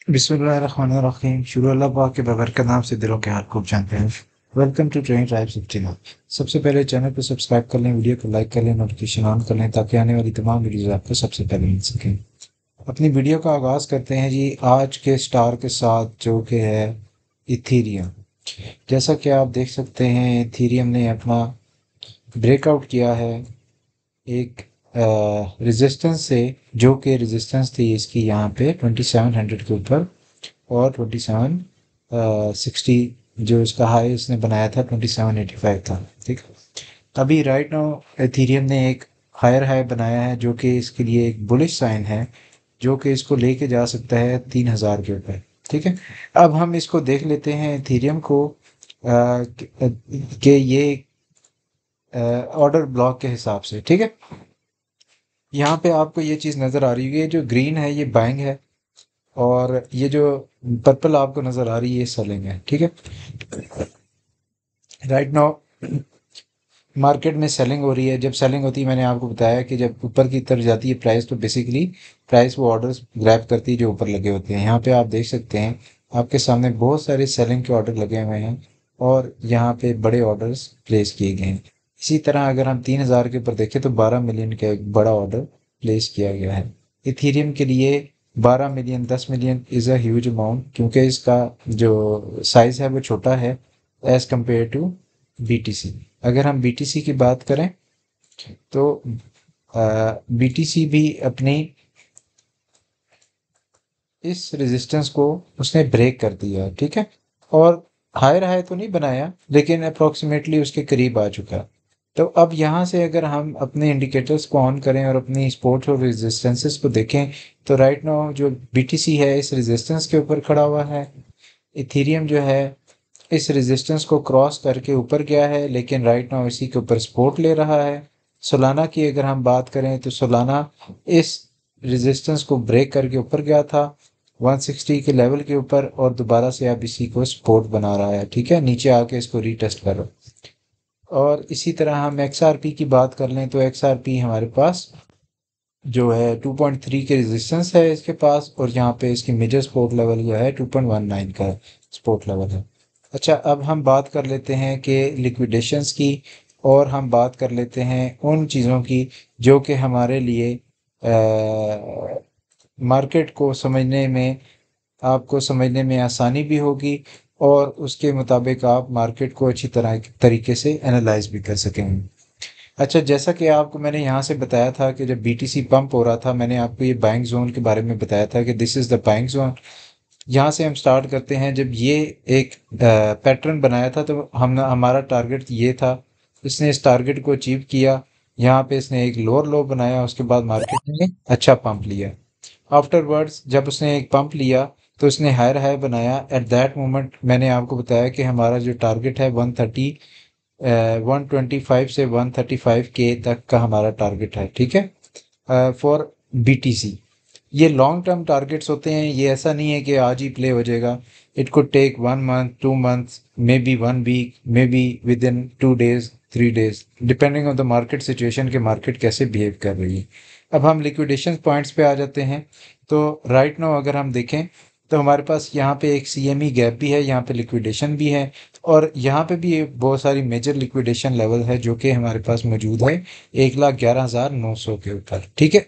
बिस्मिल्लाहिर्रहमानिर्रहीम। शुरू अल्लाह पाक के बबरकत नाम से दिलों के हाल खूब जानते हैं। Welcome to training tribes of चीन। सबसे पहले चैनल को सब्सक्राइब कर लें, वीडियो को लाइक कर लें, नोटिफिकेशन ऑन कर लें ताकि आने वाली तमाम वीडियोज़ आपको सबसे पहले मिल सकें। अपनी वीडियो का आगाज़ करते हैं जी आज के स्टार के साथ जो कि है इथीरियम। जैसा कि आप देख सकते हैं इथीरियम ने अपना ब्रेकआउट किया है एक रेजिस्टेंस से, जो कि रेजिस्टेंस थी इसकी यहाँ पे 2700 के ऊपर, और 2760 जो इसका हाई इसने बनाया था 2785 था। ठीक। अभी राइट नाउ एथीरियम ने एक हायर हाई बनाया है जो कि इसके लिए एक बुलिश साइन है, जो कि इसको लेके जा सकता है 3000 के ऊपर। ठीक है। अब हम इसको देख लेते हैं एथीरियम को कि ये ऑर्डर ब्लॉक के हिसाब से। ठीक है। यहाँ पे आपको ये चीज़ नज़र आ रही है, ये जो ग्रीन है ये बाइंग है, और ये जो पर्पल आपको नज़र आ रही है ये सेलिंग है। ठीक है। राइट नाउ मार्केट में सेलिंग हो रही है। जब सेलिंग होती है, मैंने आपको बताया कि जब ऊपर की तरफ जाती है प्राइस, तो बेसिकली प्राइस वो ऑर्डर्स ग्रैब करती है जो ऊपर लगे होते हैं। यहाँ पे आप देख सकते हैं आपके सामने बहुत सारे सेलिंग के ऑर्डर लगे हुए हैं, और यहाँ पे बड़े ऑर्डर्स प्लेस किए गए हैं। इसी तरह अगर हम 3000 के ऊपर देखें तो 12 मिलियन का एक बड़ा ऑर्डर प्लेस किया गया है इथीरियम के लिए। 12 million, 10 million is a huge amount, क्योंकि इसका जो साइज़ है वो छोटा है एज़ कम्पेयर टू बीटीसी। अगर हम बीटीसी की बात करें तो बीटीसी भी अपनी इस रेजिस्टेंस को उसने ब्रेक कर दिया। ठीक है। और हायर हाई तो नहीं बनाया, लेकिन अप्रोक्सीमेटली उसके करीब आ चुका। तो अब यहाँ से अगर हम अपने इंडिकेटर्स को ऑन करें और अपनी सपोर्ट और रेजिस्टेंसेस को देखें, तो राइट नाउ जो बीटीसी है इस रेजिस्टेंस के ऊपर खड़ा हुआ है। इथेरियम जो है इस रेजिस्टेंस को क्रॉस करके ऊपर गया है, लेकिन राइट नाउ इसी के ऊपर सपोर्ट ले रहा है। सोलाना की अगर हम बात करें तो सोलाना इस रेजिस्टेंस को ब्रेक करके ऊपर गया था 160 के लेवल के ऊपर, और दोबारा से अब इसी को सपोर्ट बना रहा है। ठीक है। नीचे आके इसको रीटेस्ट करो। और इसी तरह हम एक्सआरपी की बात कर लें तो एक्सआरपी हमारे पास जो है 2.3 के रेजिस्टेंस है इसके पास, और यहाँ पे इसकी मेजर सपोर्ट लेवल जो है 2.19 का सपोर्ट लेवल है। अच्छा, अब हम बात कर लेते हैं कि लिक्विडेशंस की, और हम बात कर लेते हैं उन चीज़ों की जो कि हमारे लिए मार्केट को समझने में, आपको समझने में आसानी भी होगी, और उसके मुताबिक आप मार्केट को अच्छी तरह तरीके से एनालाइज भी कर सकेंगे। अच्छा, जैसा कि आपको मैंने यहाँ से बताया था कि जब बीटीसी पंप हो रहा था, मैंने आपको ये बाइंग जोन के बारे में बताया था कि this is the buying zone. यहाँ से हम स्टार्ट करते हैं। जब ये एक पैटर्न बनाया था तो हम हमारा टारगेट ये था, इसने इस टारगेट को अचीव किया। यहाँ पे इसने एक लोअर लो बनाया, उसके बाद मार्केट ने अच्छा पंप लिया। आफ्टरवर्ड्स जब उसने एक पंप लिया तो उसने हायर हाई बनाया। एट दैट मोमेंट मैंने आपको बताया कि हमारा जो टारगेट है 125 से 135 के तक का हमारा टारगेट है। ठीक है। फॉर बीटीसी ये लॉन्ग टर्म टारगेट्स होते हैं, ये ऐसा नहीं है कि आज ही प्ले हो जाएगा। It could take 1 month, 2 months, maybe 1 week, maybe within 2 days, 3 days, depending on the market situation के मार्केट कैसे बिहेव कर रही है। अब हम लिक्विडेशन पॉइंट्स पे आ जाते हैं। तो राइट नाउ अगर हम देखें तो हमारे पास यहाँ पे एक सीएमई गैप भी है, यहाँ पे लिक्विडेशन भी है, और यहाँ पे भी बहुत सारी मेजर लिक्विडेशन लेवल है जो कि हमारे पास मौजूद है 1,11,900 के ऊपर। ठीक है।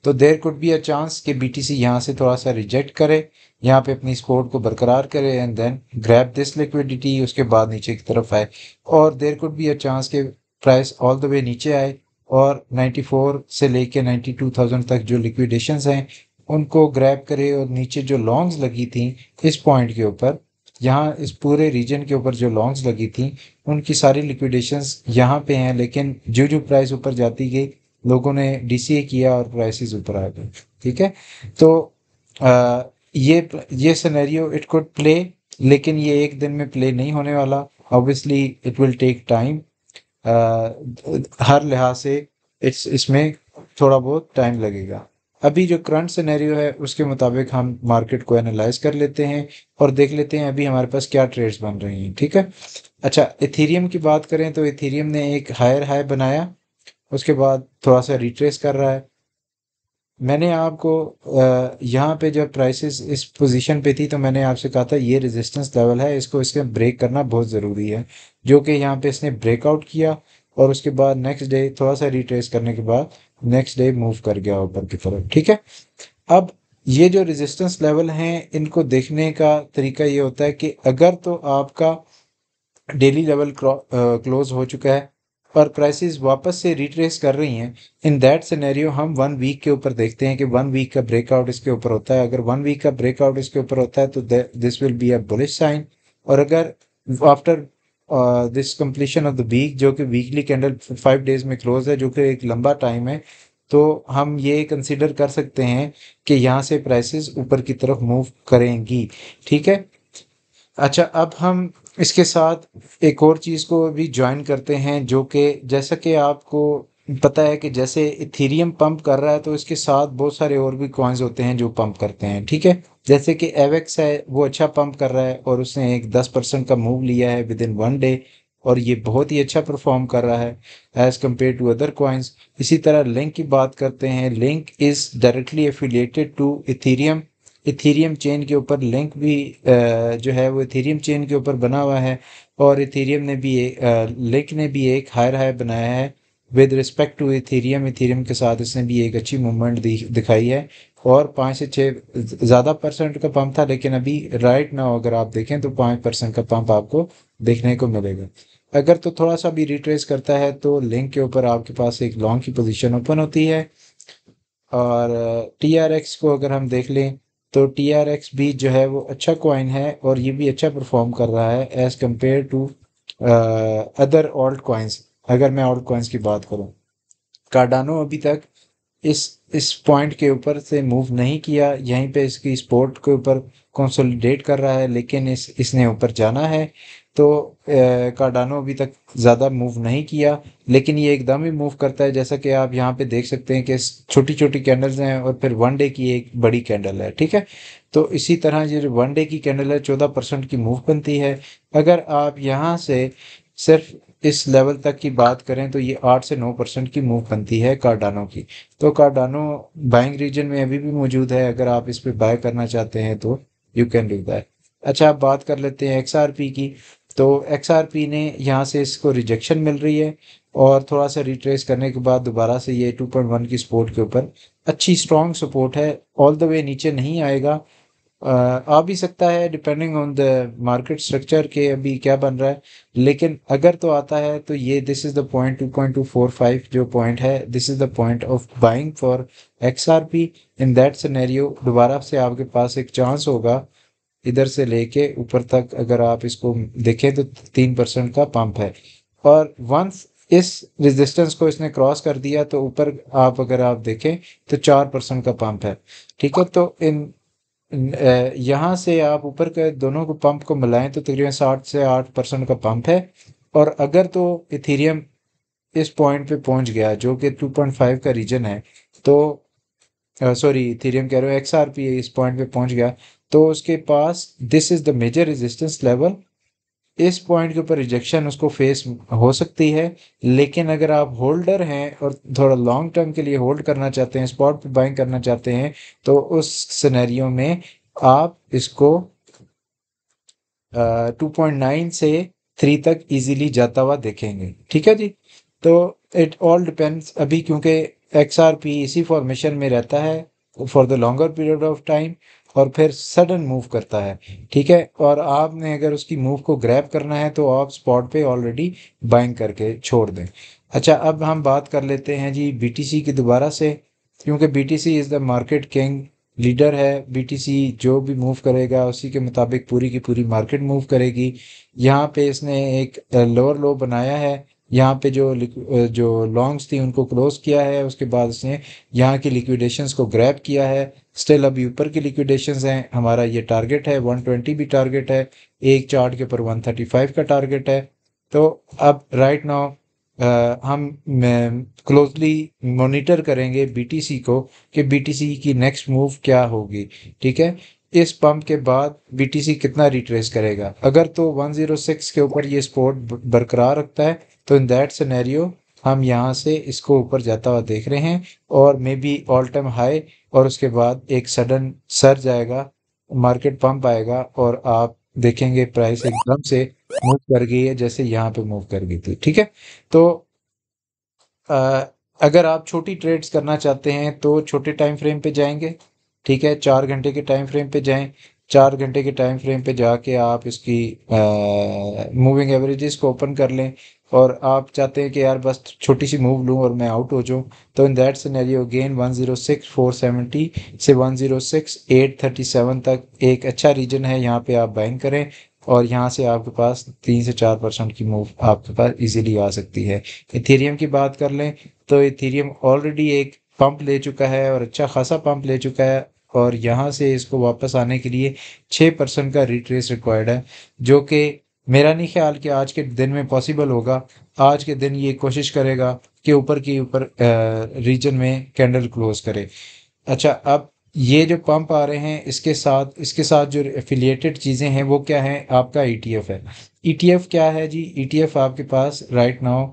तो देर कुड बी अ चांस कि बीटीसी यहाँ से थोड़ा सा रिजेक्ट करे, यहाँ पे अपनी सपोर्ट को बरकरार करे, and then grab this liquidity, उसके बाद नीचे की तरफ आए। और there could be a chance के प्राइस ऑल द वे नीचे आए, और 94 से लेके 92,000 तक जो लिक्विडेशंस हैं उनको ग्रैब करे, और नीचे जो लॉन्ग्स लगी थी इस पॉइंट के ऊपर, यहाँ इस पूरे रीजन के ऊपर जो लॉन्ग्स लगी थी उनकी सारी लिक्विडेशंस यहाँ पे हैं। लेकिन जो जो प्राइस ऊपर जाती गई, लोगों ने डीसीए किया और प्राइसेस ऊपर आ गए। ठीक है। तो आ, ये सिनेरियो इट कुड प्ले, लेकिन ये एक दिन में प्ले नहीं होने वाला। Obviously it will take time. हर लिहाज से इसमें थोड़ा बहुत टाइम लगेगा। अभी जो करंट सिनेरियो है उसके मुताबिक हम मार्केट को एनालाइज कर लेते हैं, और देख लेते हैं अभी हमारे पास क्या ट्रेड्स बन रही हैं। ठीक है। अच्छा, इथेरियम की बात करें तो इथेरियम ने एक हायर हाई बनाया, उसके बाद थोड़ा सा रिट्रेस कर रहा है, मैंने आपको यहाँ पे जब प्राइसेस इस पोजीशन पे थी तो मैंने आपसे कहा था ये रेजिस्टेंस लेवल है, इसको इसके ब्रेक करना बहुत ज़रूरी है, जो कि यहाँ पे इसने ब्रेकआउट किया और उसके बाद नेक्स्ट डे थोड़ा सा रिट्रेस करने के बाद नेक्स्ट डे मूव कर गया ऊपर की तरफ। ठीक है, अब ये जो रेजिस्टेंस लेवल हैं इनको देखने का तरीका ये होता है कि अगर तो आपका डेली लेवल क्लोज हो चुका है और प्राइसेस वापस से रिट्रेस कर रही हैं, इन दैट सिनेरियो हम 1 वीक के ऊपर देखते हैं कि 1 वीक का ब्रेकआउट इसके ऊपर होता है। अगर 1 वीक का ब्रेकआउट इसके ऊपर होता है तो this will be a bullish sign. और अगर after this completion of the week, जो कि वीकली कैंडल 5 डेज में क्लोज है, जो कि एक लंबा टाइम है, तो हम ये कंसिडर कर सकते हैं कि यहाँ से प्राइसेस ऊपर की तरफ मूव करेंगी। ठीक है, अच्छा अब हम इसके साथ एक और चीज़ को भी ज्वाइन करते हैं, जो कि जैसा कि आपको पता है कि जैसे इथेरियम पंप कर रहा है तो इसके साथ बहुत सारे और भी कॉइन्स होते हैं जो पंप करते हैं। ठीक है, जैसे कि एवेक्स है, वो अच्छा पंप कर रहा है और उसने एक 10% का मूव लिया है विद इन 1 डे और ये बहुत ही अच्छा परफॉर्म कर रहा है as compared to other coins. इसी तरह लिंक की बात करते हैं, link is directly affiliated to Ethereum. Ethereum chain के ऊपर लिंक भी जो है वो इथेरियम चेन के ऊपर बना हुआ है और इथेरियम ने भी लिंक ने भी एक हायर हाई बनाया है with respect to Ethereum. Ethereum के साथ इसने भी एक अच्छी मूवमेंट दिखाई है और 5 से 6 ज़्यादा परसेंट का पंप था, लेकिन अभी राइट नाउ अगर आप देखें तो 5% का पंप आपको देखने को मिलेगा। अगर तो थोड़ा सा भी रिट्रेस करता है तो लिंक के ऊपर आपके पास एक लॉन्ग की पोजीशन ओपन होती है। और टी आर एक्स को अगर हम देख लें तो टी आर एक्स भी जो है वो अच्छा कॉइन है और ये भी अच्छा परफॉर्म कर रहा है as compared to other altcoins. अगर मैं ऑल्ट कॉइन्स की बात करूं, कार्डानो अभी तक इस पॉइंट के ऊपर से मूव नहीं किया, यहीं पे इसकी सपोर्ट के ऊपर कंसोलिडेट कर रहा है, लेकिन इसने ऊपर जाना है। तो कार्डानो अभी तक ज़्यादा मूव नहीं किया, लेकिन ये एकदम ही मूव करता है, जैसा कि आप यहाँ पे देख सकते हैं कि छोटी छोटी कैंडल्स हैं और फिर 1 डे की एक बड़ी कैंडल है। ठीक है, तो इसी तरह ये जो 1 डे की कैंडल है 14% की मूव बनती है। अगर आप यहाँ से सिर्फ इस लेवल तक की बात करें तो ये 8 से 9% की मूव बनती है कार्डानो की। तो कार्डानो बाइंग रीजन में अभी भी मौजूद है, अगर आप इस पे बाय करना चाहते हैं तो यू कैन डू दैट। अच्छा, आप बात कर लेते हैं एक्सआरपी की। तो एक्सआरपी ने यहाँ से इसको रिजेक्शन मिल रही है और थोड़ा सा रिट्रेस करने के बाद दोबारा से ये 2.1 की सपोर्ट के ऊपर अच्छी स्ट्रॉन्ग सपोर्ट है। ऑल द वे नीचे नहीं आएगा, आ भी सकता है depending on the market structure के अभी क्या बन रहा है, लेकिन अगर तो आता है तो ये दिस इज द पॉइंट 2.245 जो पॉइंट है, this is the point of buying for XRP. In that scenario दोबारा से आपके पास एक चांस होगा इधर से लेके ऊपर तक, अगर आप इसको देखें तो 3% का पंप है और वंस इस रेजिस्टेंस को इसने क्रॉस कर दिया तो ऊपर आप अगर आप देखें तो 4% का पंप है। ठीक है, तो यहाँ से आप ऊपर के दोनों को पंप को मिलाएं तो तकरीबन 7 से 8% का पंप है। और अगर तो इथेरियम इस पॉइंट पे पहुंच गया जो कि 2.5 का रीजन है, तो सॉरी इथेरियम कह रहे हो, एक्सआरपी इस पॉइंट पे पहुंच गया तो उसके पास this is the major resistance level. इस पॉइंट के ऊपर रिजेक्शन उसको फेस हो सकती है, लेकिन अगर आप होल्डर हैं और थोड़ा लॉन्ग टर्म के लिए होल्ड करना चाहते हैं, स्पॉट पे बाइंग करना चाहते हैं, तो उस सिनेरियो में आप इसको 2.9 से 3 तक इजीली जाता हुआ देखेंगे। ठीक है जी, तो इट ऑल डिपेंड्स अभी, क्योंकि एक्स आर पी इसी फॉर्मेशन में रहता है for the longer period of time और फिर सडन मूव करता है। ठीक है, और आपने अगर उसकी मूव को ग्रैब करना है तो आप स्पॉट पे ऑलरेडी बाइंग करके छोड़ दें। अच्छा, अब हम बात कर लेते हैं जी बीटीसी की दोबारा से, क्योंकि BTC is the market king, leader है। बीटीसी जो भी मूव करेगा उसी के मुताबिक पूरी की पूरी मार्केट मूव करेगी। यहाँ पे इसने एक लोअर लो बनाया है, यहाँ पे जो लॉन्ग्स थी उनको क्लोज किया है, उसके बाद इसने यहाँ की लिक्विडेशंस को ग्रैब किया है। स्टिल अभी ऊपर की लिक्विडेशंस हैं, हमारा ये टारगेट है 120 भी टारगेट है, एक चार्ट के ऊपर 135 का टारगेट है। तो अब राइट नाउ हम क्लोजली मॉनिटर करेंगे बीटीसी को कि बीटीसी की नेक्स्ट मूव क्या होगी। ठीक है, इस पंप के बाद बीटीसी कितना रिट्रेस करेगा। अगर तो 106 के ऊपर ये सपोर्ट बरकरार रखता है तो इन दैट सिनेरियो हम यहाँ से इसको ऊपर जाता हुआ देख रहे हैं और may be all time high, और उसके बाद एक सडन सर्ज आएगा, मार्केट पंप आएगा और आप देखेंगे प्राइस एकदम से मूव कर गई है जैसे यहाँ पे मूव कर गई थी। ठीक है, तो अ, अगर आप छोटी ट्रेड्स करना चाहते हैं तो छोटे टाइम फ्रेम पे जाएंगे। ठीक है, 4 घंटे के टाइम फ्रेम पे जाएं। 4 घंटे के टाइम फ्रेम पे जाके आप इसकी मूविंग एवरेजेस को ओपन कर लें, और आप चाहते हैं कि यार बस छोटी सी मूव लूँ और मैं आउट हो जाऊँ, तो इन दैट सिनेरियो अगेन 106,470 से 106,837 तक एक अच्छा रीजन है, यहाँ पे आप बाइंग करें और यहाँ से आपके पास 3 से 4% की मूव आपके पास इजीली आ सकती है। इथेरियम की बात कर लें तो इथेरियम ऑलरेडी एक पंप ले चुका है और अच्छा खासा पंप ले चुका है, और यहाँ से इसको वापस आने के लिए 6% का रिट्रेस रिक्वायर्ड है, जो कि मेरा नहीं ख्याल कि आज के दिन में पॉसिबल होगा। आज के दिन ये कोशिश करेगा कि ऊपर की ऊपर रीजन में कैंडल क्लोज करे। अच्छा, अब ये जो पंप आ रहे हैं इसके साथ जो एफिलिएटेड चीज़ें हैं वो क्या है, आपका ईटीएफ है। ईटीएफ क्या है जी, ईटीएफ आपके पास राइट नाउ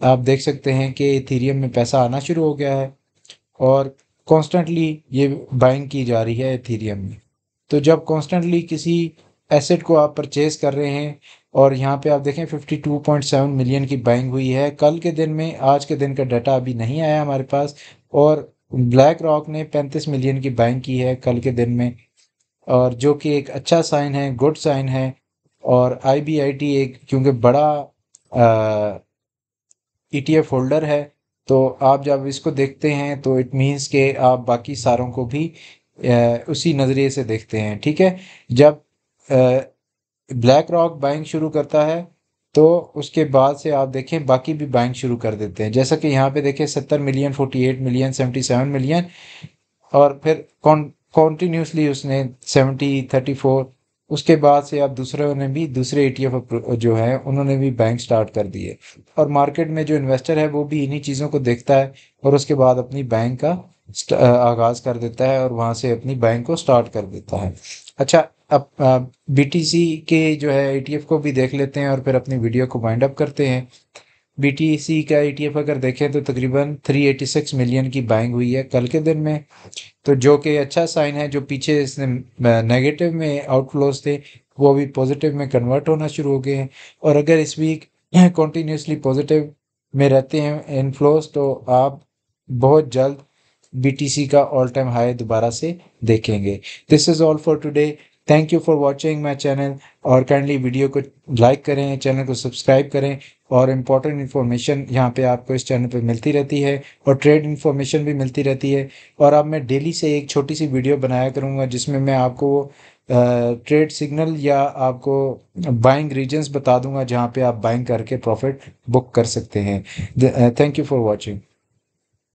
आप देख सकते हैं कि इथेरियम में पैसा आना शुरू हो गया है और कॉन्स्टेंटली ये बाइंग की जा रही है इथेरियम में। तो जब कॉन्स्टेंटली किसी एसेट को आप परचेज कर रहे हैं, और यहाँ पे आप देखें 52.7 मिलियन की बाइंग हुई है कल के दिन में, आज के दिन का डाटा अभी नहीं आया हमारे पास, और ब्लैक रॉक ने 35 मिलियन की बाइंग की है कल के दिन में, और जो कि एक अच्छा साइन है, गुड साइन है। और आईबीआईटी एक क्योंकि बड़ा ईटीएफ होल्डर है, तो आप जब इसको देखते हैं तो इट मीन्स कि आप बाकी सारों को भी उसी नज़रिए से देखते हैं। ठीक है, जब ब्लैक रॉक बाइंग शुरू करता है तो उसके बाद से आप देखें बाकी भी बाइंग शुरू कर देते हैं, जैसा कि यहाँ पे देखें 70 मिलियन, 48 मिलियन, 77 मिलियन, और फिर कॉन्टिन्यूसली उसने 70, 34, उसके बाद से अब दूसरों ने भी, दूसरे एटीएफ जो है उन्होंने भी बैंक स्टार्ट कर दिए, और मार्केट में जो इन्वेस्टर है वो भी इन्हीं चीज़ों को देखता है और उसके बाद अपनी बैंक का आगाज़ कर देता है और वहाँ से अपनी बैंक को स्टार्ट कर देता है। अच्छा, अब बीटीसी के जो है ईटीएफ को भी देख लेते हैं और फिर अपनी वीडियो को वाइंड अप करते हैं। बीटीसी का ईटीएफ अगर देखें तो तकरीबन 386 मिलियन की बाइंग हुई है कल के दिन में, तो जो कि अच्छा साइन है। जो पीछे इसने नेगेटिव में आउटफ्लोज थे वो अभी पॉजिटिव में कन्वर्ट होना शुरू हो गए हैं, और अगर इस वीक कंटिन्यूसली पॉजिटिव में रहते हैं इनफ्लोज तो आप बहुत जल्द बीटीसी का ऑल टाइम हाई दोबारा से देखेंगे। This is all for today. Thank you for watching my channel, और काइंडली वीडियो को लाइक करें, चैनल को सब्सक्राइब करें, और इम्पॉर्टेंट इन्फॉर्मेशन यहाँ पे आपको इस चैनल पे मिलती रहती है और ट्रेड इन्फॉर्मेशन भी मिलती रहती है। और अब मैं डेली से एक छोटी सी वीडियो बनाया करूँगा जिसमें मैं आपको ट्रेड सिग्नल या आपको बाइंग रीजन्स बता दूंगा जहाँ पे आप बाइंग करके प्रॉफिट बुक कर सकते हैं। Thank you for watching.